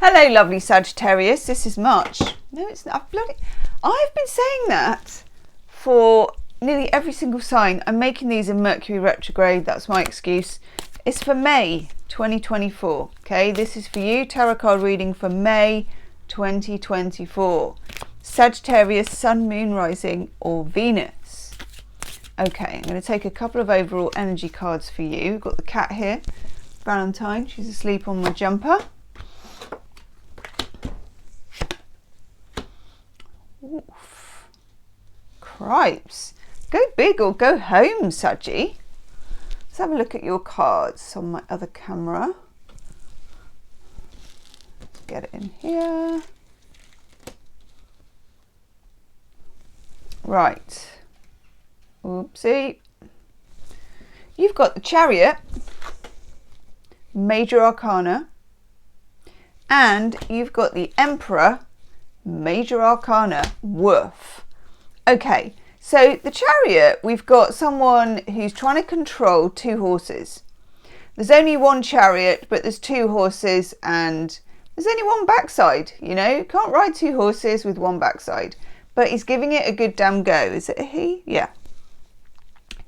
Hello, lovely Sagittarius. This is March. No, it's not. I've been saying that for nearly every single sign. I'm making these in Mercury retrograde. That's my excuse. It's for May 2024. Okay, this is for you. Tarot card reading for May 2024. Sagittarius, Sun, Moon, Rising, or Venus. Okay, I'm going to take a couple of overall energy cards for you. We've got the cat here, Valentine. She's asleep on my jumper. Oof. Cripes. Go big or go home, Saggi. Let's have a look at your cards on my other camera. Let's get it in here. Right. Oopsie. You've got the Chariot, Major Arcana, and you've got the Emperor, Major Arcana. Woof. Okay, so the Chariot, we've got someone who's trying to control two horses. There's only one chariot, but there's two horses and there's only one backside, you know. You can't ride two horses with one backside. But he's giving it a good damn go. Is it a he? Yeah.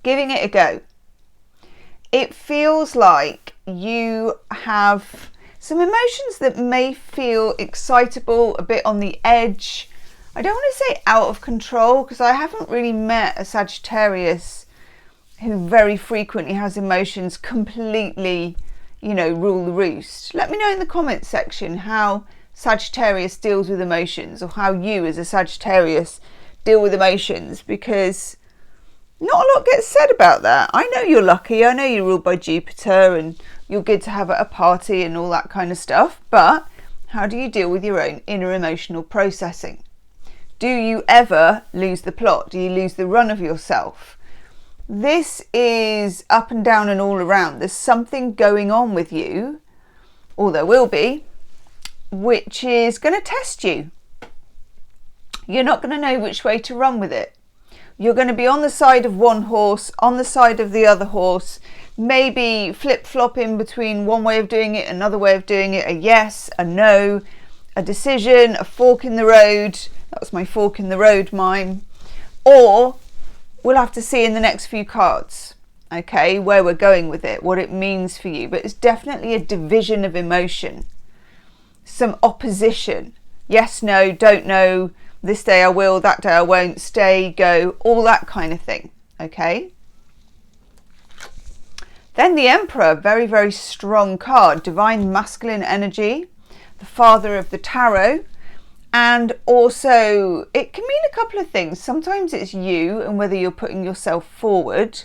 Giving it a go. It feels like you have some emotions that may feel excitable, a bit on the edge. I don't want to say out of control, because I haven't really met a Sagittarius who very frequently has emotions completely, you know, rule the roost. Let me know in the comments section how Sagittarius deals with emotions, or how you as a Sagittarius deal with emotions, because not a lot gets said about that. I know you're lucky, I know you're ruled by Jupiter and you're good to have at a party and all that kind of stuff, but how do you deal with your own inner emotional processing? Do you ever lose the plot? Do you lose the run of yourself? This is up and down and all around. There's something going on with you, or there will be, which is going to test you. You're not going to know which way to run with it. You're going to be on the side of one horse, on the side of the other horse, maybe flip-flopping between one way of doing it, another way of doing it, a yes, a no, a decision, a fork in the road. That was my fork in the road mime. Or we'll have to see in the next few cards, okay, where we're going with it, what it means for you. But it's definitely a division of emotion. Some opposition. Yes, no, don't know, this day I will, that day I won't, stay, go, all that kind of thing, okay? Then the Emperor, very, very strong card, divine masculine energy, the father of the tarot, and also it can mean a couple of things. Sometimes it's you and whether you're putting yourself forward.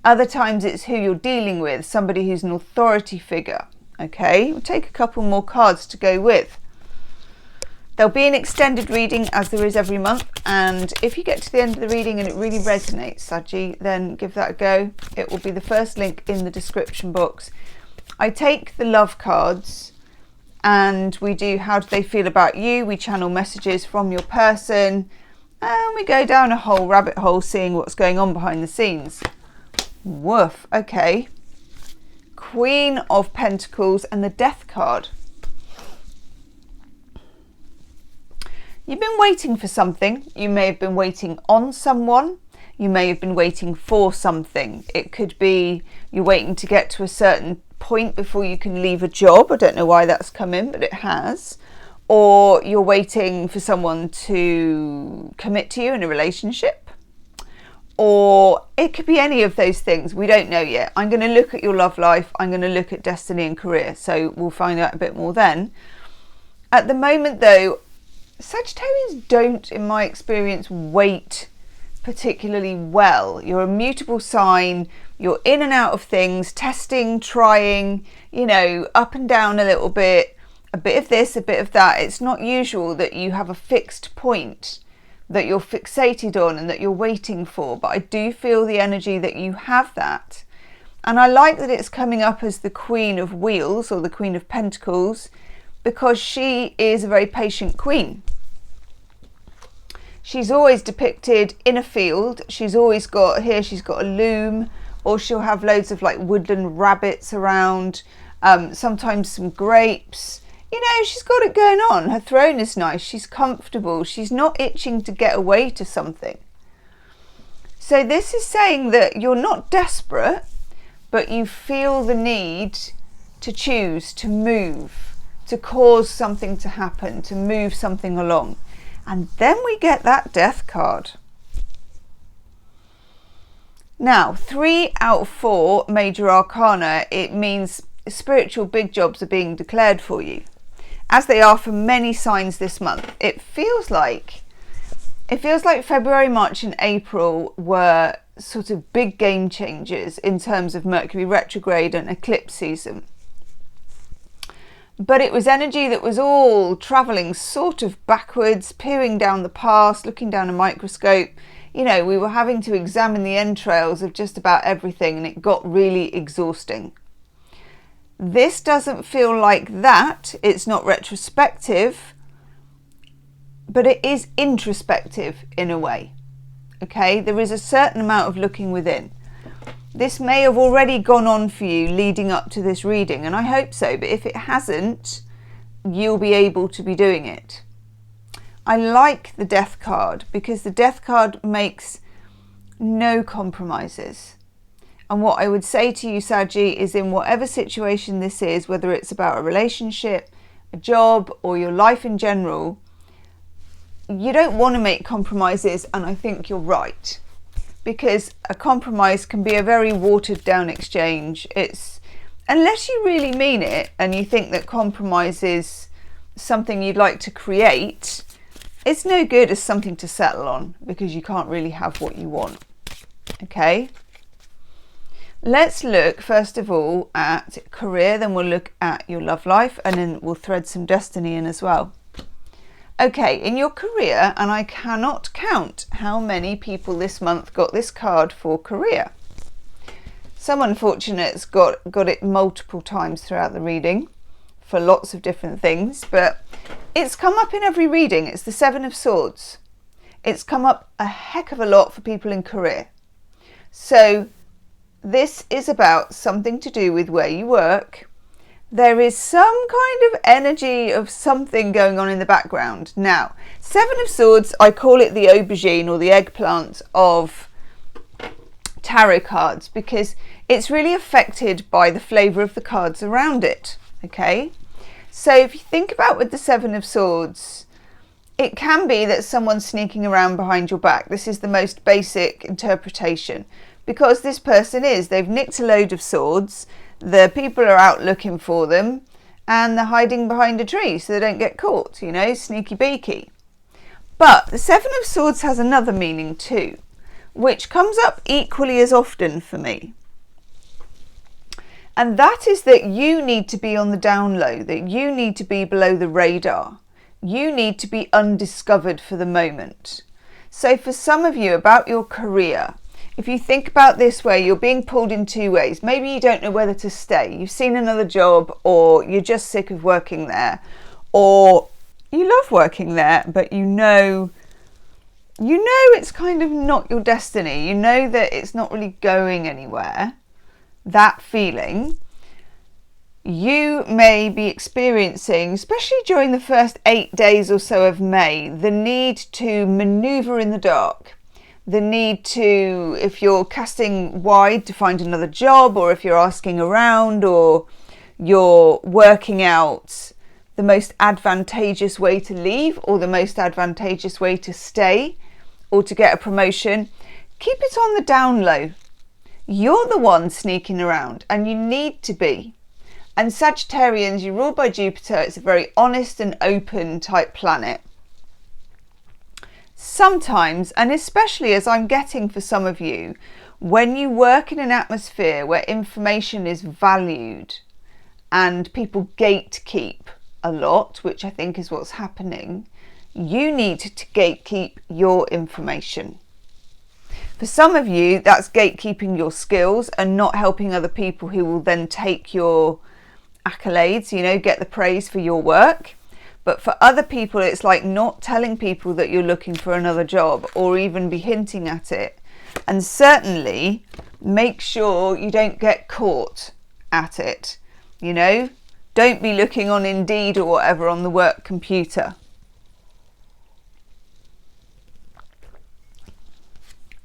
Other times it's who you're dealing with, somebody who's an authority figure. Okay, we'll take a couple more cards to go with. There'll be an extended reading, as there is every month, and if you get to the end of the reading and it really resonates, Saggi, then give that a go. It will be the first link in the description box. I take the love cards and we do how do they feel about you. We channel messages from your person and we go down a whole rabbit hole seeing what's going on behind the scenes. Woof. Okay. Queen of Pentacles and the Death card. You've been waiting for something. You may have been waiting on someone. You may have been waiting for something. It could be you're waiting to get to a certain point before you can leave a job. I don't know why that's come in, but it has. Or you're waiting for someone to commit to you in a relationship. Or it could be any of those things. We don't know yet. I'm going to look at your love life. I'm going to look at destiny and career. So we'll find out a bit more then. At the moment though, Sagittarians don't, in my experience, wait particularly well. You're a mutable sign. You're in and out of things, testing, trying, you know, up and down a little bit, a bit of this, a bit of that. It's not usual that you have a fixed point that you're fixated on and that you're waiting for, but I do feel the energy that you have that. And I like that it's coming up as the Queen of Wheels, or the Queen of Pentacles, because she is a very patient queen. She's always depicted in a field. She's always got, here she's got a loom, or she'll have loads of like woodland rabbits around, sometimes some grapes. you know, she's got it going on. Her throne is nice. She's comfortable. She's not itching to get away to something. So this is saying that you're not desperate, but you feel the need to choose, to move, to cause something to happen, to move something along. And then we get that Death card. Now, 3 out of 4 major arcana, it means spiritual big jobs are being declared for you, as they are for many signs this month. It feels like February, March and April were sort of big game changers in terms of Mercury retrograde and eclipse season. But it was energy that was all travelling sort of backwards, peering down the past, looking down a microscope. You know, we were having to examine the entrails of just about everything, and it got really exhausting. This doesn't feel like that. It's not retrospective, but it is introspective in a way. Okay, there is a certain amount of looking within. This may have already gone on for you leading up to this reading, and I hope so, but if it hasn't, you'll be able to be doing it. I like the Death card because the Death card makes no compromises. And what I would say to you, Saggi, is in whatever situation this is, whether it's about a relationship, a job, or your life in general, you don't want to make compromises, and I think you're right. Because a compromise can be a very watered down exchange. It's, unless you really mean it and you think that compromise is something you'd like to create, it's no good as something to settle on, because you can't really have what you want. Okay, let's look first of all at career, then we'll look at your love life, and then we'll thread some destiny in as well. Okay, in your career, and I cannot count how many people this month got this card for career. Some unfortunates got it multiple times throughout the reading for lots of different things, but it's come up in every reading. It's the 7 of Swords. It's come up a heck of a lot for people in career. So this is about something to do with where you work. There is some kind of energy of something going on in the background. Now, 7 of Swords, I call it the aubergine or the eggplant of tarot cards, because it's really affected by the flavour of the cards around it. Okay, so if you think about with the 7 of Swords, it can be that someone's sneaking around behind your back. This is the most basic interpretation, because this person they've nicked a load of swords. The people are out looking for them, and they're hiding behind a tree so they don't get caught, you know, sneaky beaky. But the 7 of Swords has another meaning too, which comes up equally as often for me. And that is that you need to be on the down low, that you need to be below the radar. You need to be undiscovered for the moment. So for some of you, about your career, if you think about this way, you're being pulled in 2 ways. Maybe you don't know whether to stay. You've seen another job, or you're just sick of working there, or you love working there, but you know it's kind of not your destiny. You know that it's not really going anywhere. That feeling. You may be experiencing, especially during the first 8 days or so of May, the need to maneuver in the dark. The need to, if you're casting wide to find another job, or if you're asking around, or you're working out the most advantageous way to leave, or the most advantageous way to stay, or to get a promotion, keep it on the down low. You're the one sneaking around, and you need to be. And Sagittarians, you're ruled by Jupiter. It's a very honest and open type planet. Sometimes, and especially as I'm getting for some of you, when you work in an atmosphere where information is valued and people gatekeep a lot, which I think is what's happening, you need to gatekeep your information. For some of you, that's gatekeeping your skills and not helping other people who will then take your accolades, you know, get the praise for your work. But for other people, it's like not telling people that you're looking for another job, or even be hinting at it. And certainly make sure you don't get caught at it. You know, Don't be looking on Indeed or whatever on the work computer.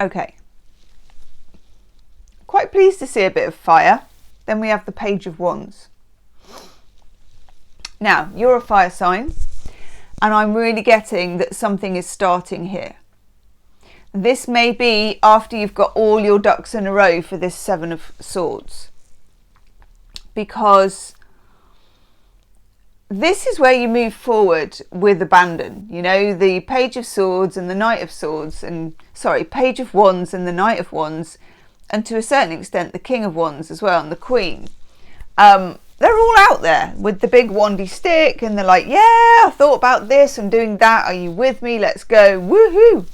Okay. Quite pleased to see a bit of fire. Then we have the Page of Wands. Now, you're a fire sign, and I'm really getting that something is starting here. This may be after you've got all your ducks in a row for this Seven of Swords. Because this is where you move forward with abandon. You know, the Page of Swords and the Knight of Swords, Page of Wands and the Knight of Wands, and to a certain extent the King of Wands as well, and the Queen. They're all out there with the big wandy stick, and they're like, yeah, I thought about this, I'm doing that, are you with me? Let's go, woohoo!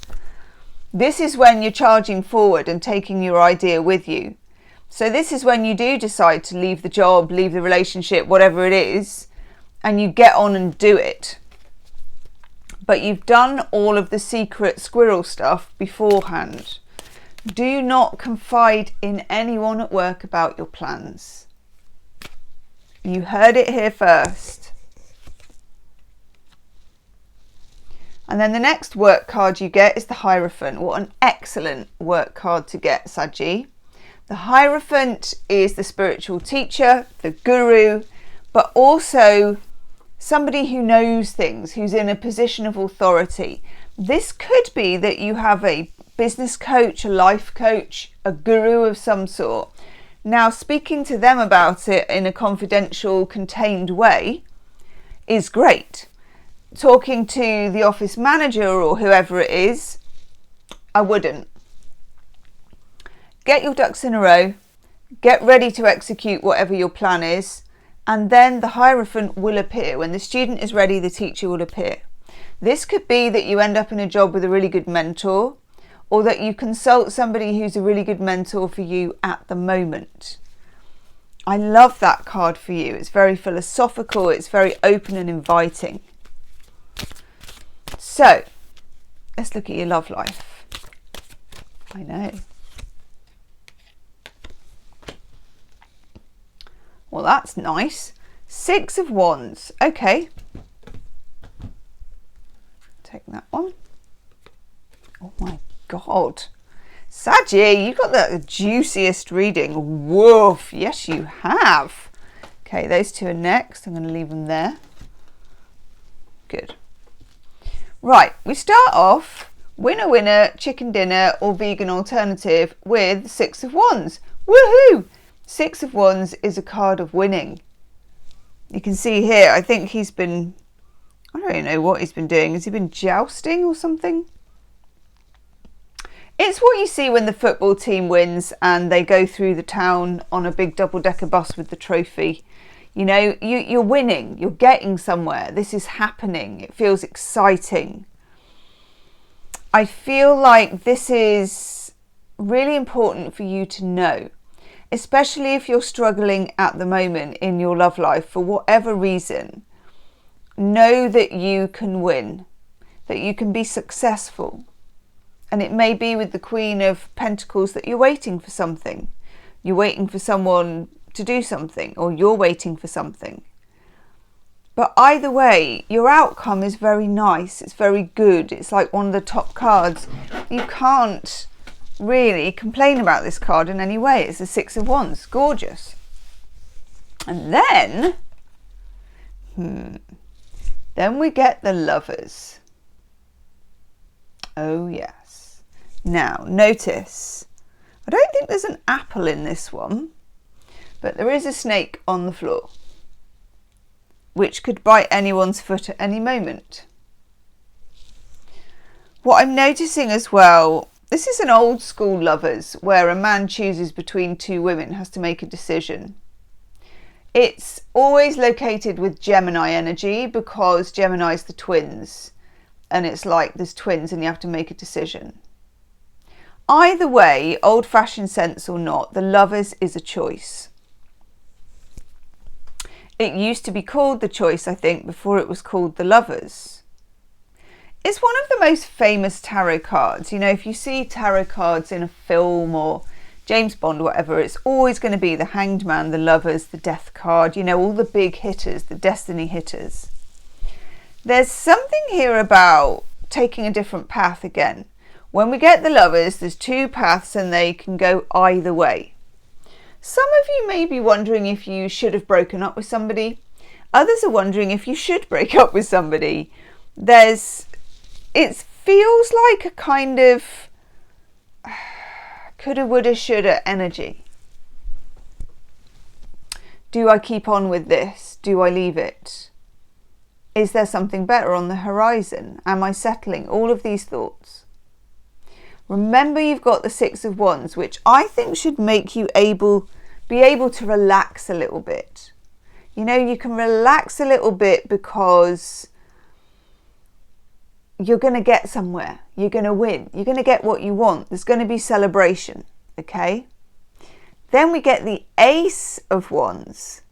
This is when you're charging forward and taking your idea with you. So this is when you do decide to leave the job, leave the relationship, whatever it is, and you get on and do it. But you've done all of the secret squirrel stuff beforehand. Do not confide in anyone at work about your plans. You heard it here first. And then the next work card you get is the Hierophant. What an excellent work card to get, Saggi. The Hierophant is the spiritual teacher, the guru, but also somebody who knows things, who's in a position of authority. This could be that you have a business coach, a life coach, a guru of some sort. Now, speaking to them about it in a confidential, contained way is great. Talking to the office manager or whoever it is, I wouldn't. Get your ducks in a row, get ready to execute whatever your plan is, and then the Hierophant will appear. When the student is ready, the teacher will appear. This could be that you end up in a job with a really good mentor, or that you consult somebody who's a really good mentor for you at the moment. I love that card for you. It's very philosophical, it's very open and inviting. So, let's look at your love life. I know. Well, that's nice. Six of Wands. Okay. Take that one. Oh my God. Saggi, you got the juiciest reading. Woof. Yes, you have. Okay, those two are next. I'm going to leave them there. Good. Right, we start off winner, winner, chicken dinner or vegan alternative with Six of Wands. Woohoo! Six of Wands is a card of winning. You can see here, I think he's been, I don't know what he's been doing. Has he been jousting or something? It's what you see when the football team wins and they go through the town on a big double-decker bus with the trophy. You know, you're winning, you're getting somewhere. This is happening. It feels exciting. I feel like this is really important for you to know, especially if you're struggling at the moment in your love life for whatever reason. Know that you can win, that you can be successful. And it may be with the Queen of Pentacles that you're waiting for something. You're waiting for someone to do something, or you're waiting for something. But either way, your outcome is very nice. It's very good. It's like one of the top cards. You can't really complain about this card in any way. It's the Six of Wands. Gorgeous. And then, then we get the Lovers. Oh yeah. Now, notice, I don't think there's an apple in this one, but there is a snake on the floor, which could bite anyone's foot at any moment. What I'm noticing as well, this is an old school Lovers, where a man chooses between two women, has to make a decision. It's always located with Gemini energy, because Gemini's the twins, and it's like there's twins and you have to make a decision. Either way, old-fashioned sense or not, the Lovers is a choice. It used to be called the Choice, I think, before it was called the Lovers. It's one of the most famous tarot cards. You know, if you see tarot cards in a film or James Bond, whatever, it's always going to be the Hanged Man, the Lovers, the Death card, you know, all the big hitters, the destiny hitters. There's something here about taking a different path again. When we get the Lovers, there's two paths and they can go either way. Some of you may be wondering if you should have broken up with somebody. Others are wondering if you should break up with somebody. It feels like a kind of coulda, woulda, shoulda energy. Do I keep on with this? Do I leave it? Is there something better on the horizon? Am I settling? All of these thoughts. Remember, you've got the Six of Wands, which I think should make you be able to relax a little bit. You know, you can relax a little bit because you're going to get somewhere. You're going to win. You're going to get what you want. There's going to be celebration. Okay? Then we get the Ace of Wands.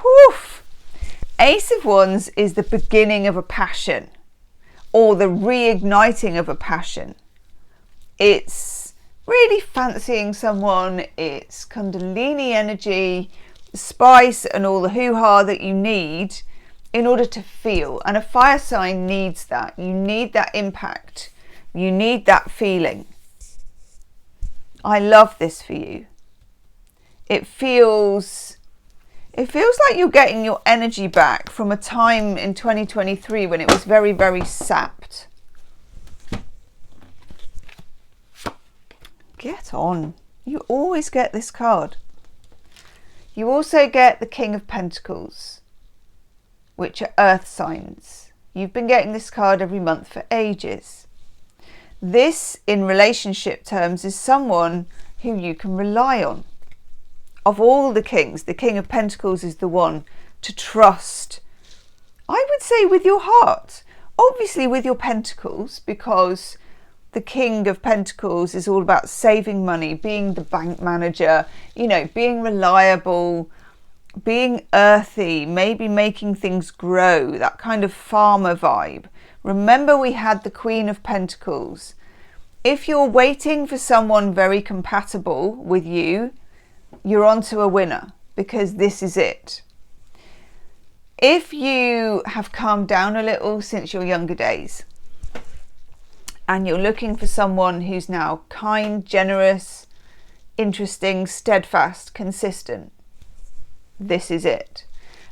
Whew! Ace of Wands is the beginning of a passion, or the reigniting of a passion. It's really fancying someone. It's Kundalini energy, spice and all the hoo-ha that you need in order to feel. And a fire sign needs that. You need that impact. You need that feeling. I love this for you. It feels like you're getting your energy back from a time in 2023 when it was very, very sapped. Get on. You always get this card. You also get the King of Pentacles, which are earth signs. You've been getting this card every month for ages. This, in relationship terms, is someone who you can rely on. Of all the kings, the King of Pentacles is the one to trust. I would say with your heart. Obviously with your pentacles, because the King of Pentacles is all about saving money, being the bank manager, you know, being reliable, being earthy, maybe making things grow, that kind of farmer vibe. Remember, we had the Queen of Pentacles. If you're waiting for someone very compatible with you, you're onto a winner, because this is it. If you have calmed down a little since your younger days and you're looking for someone who's now kind, generous, interesting, steadfast, consistent, this is it.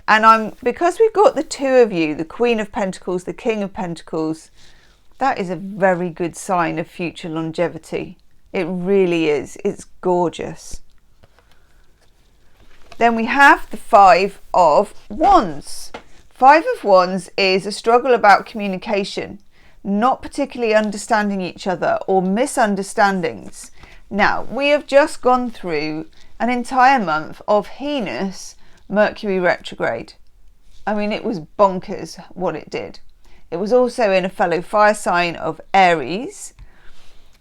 And because we've got the two of you, the Queen of Pentacles, the King of Pentacles, that is a very good sign of future longevity. It really is. It's gorgeous. Then we have the Five of Wands. Five of Wands is a struggle about communication, not particularly understanding each other, or misunderstandings. Now, we have just gone through an entire month of heinous Mercury retrograde. I mean, it was bonkers what it did. It was also in a fellow fire sign of Aries.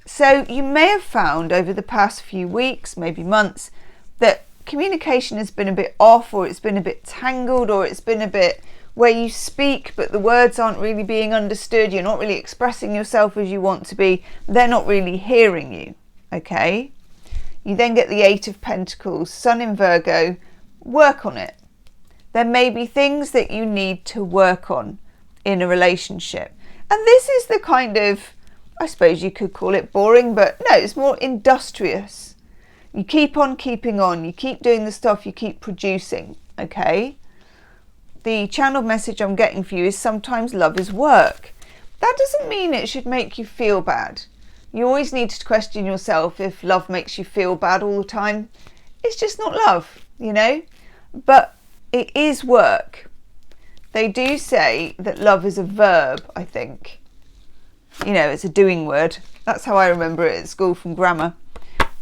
So you may have found over the past few weeks, maybe months, that communication has been a bit off, or it's been a bit tangled, or it's been a bit where you speak but the words aren't really being understood. You're not really expressing yourself as you want to be. They're not really hearing you. Okay? You then get the Eight of Pentacles, Sun in Virgo. Work on it. There may be things that you need to work on in a relationship. And this is the kind of, I suppose you could call it boring, but no, it's more industrious. You keep on keeping on. You keep doing the stuff, you keep producing. Okay? The channeled message I'm getting for you is sometimes love is work. That doesn't mean it should make you feel bad. You always need to question yourself if love makes you feel bad all the time. It's just not love, you know? But it is work. They do say that love is a verb, I think. You know, it's a doing word. That's how I remember it at school from grammar.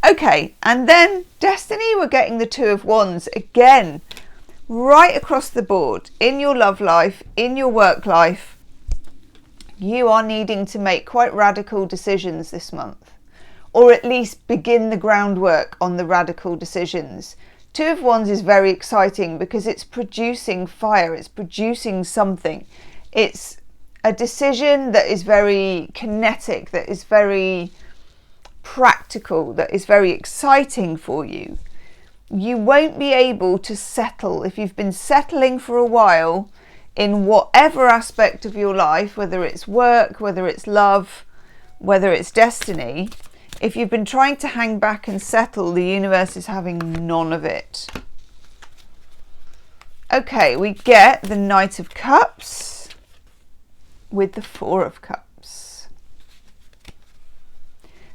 Okay, and then Destiny, we're getting the Two of Wands again, right across the board. In your love life, in your work life, you are needing to make quite radical decisions this month, or at least begin the groundwork on the radical decisions. Two of Wands is very exciting because it's producing fire, it's producing something. It's a decision that is very kinetic, that is very practical, that is very exciting for you. You won't be able to settle if you've been settling for a while in whatever aspect of your life, whether it's work, whether it's love, whether it's destiny. If you've been trying to hang back and settle, the universe is having none of it. Okay, we get the Knight of Cups with the Four of Cups.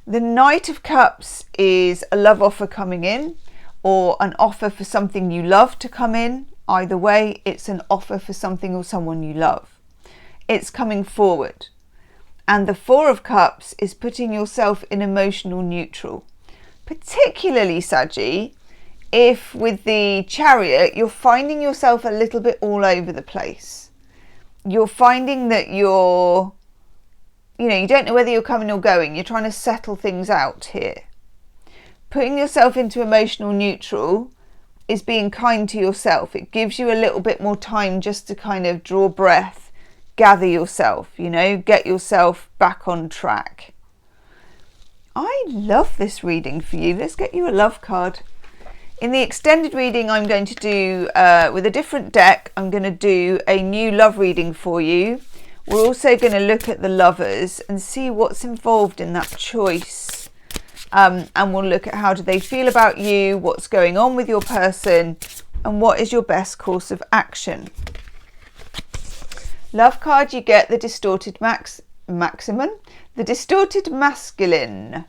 The Knight of Cups is a love offer coming in, or an offer for something you love to come in. Either way, it's an offer for something or someone you love. It's coming forward. And the Four of Cups is putting yourself in emotional neutral. Particularly, Saggi, if with the Chariot, you're finding yourself a little bit all over the place. You're finding that you don't know whether you're coming or going. You're trying to settle things out here. Putting yourself into emotional neutral is being kind to yourself. It gives you a little bit more time just to kind of draw breath, gather yourself, get yourself back on track. I love this reading for you. Let's get you a love card. In the extended reading I'm going to do with a different deck, I'm going to do a new love reading for you. We're also going to look at the Lovers and see what's involved in that choice. And we'll look at how do they feel about you, what's going on with your person, and what is your best course of action. Love card, you get the distorted maximum, the distorted masculine,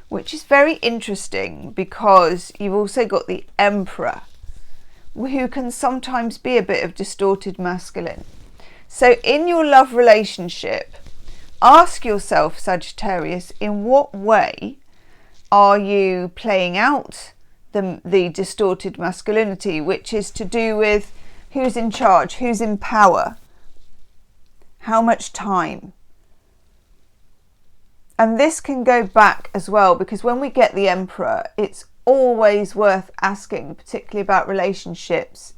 which is very interesting because you've also got the Emperor, who can sometimes be a bit of distorted masculine. So in your love relationship, ask yourself, Sagittarius, in what way are you playing out the distorted masculinity, which is to do with who's in charge, who's in power, how much time. And this can go back as well, because when we get the Emperor, it's always worth asking, particularly about relationships,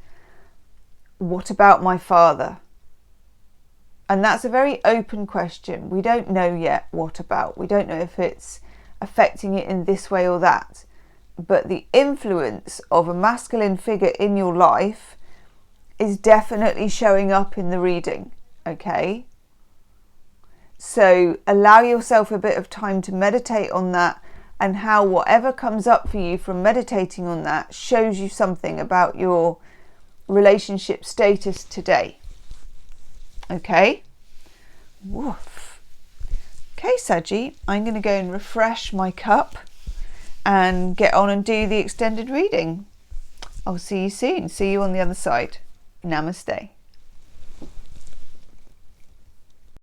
what about my father? And that's a very open question. We don't know yet what about. We don't know if it's affecting it in this way or that. But the influence of a masculine figure in your life is definitely showing up in the reading, okay? So allow yourself a bit of time to meditate on that, and how whatever comes up for you from meditating on that shows you something about your relationship status today. Okay? Woof. Okay, Saggi, I'm going to go and refresh my cup and get on and do the extended reading. I'll see you soon. See you on the other side. Namaste.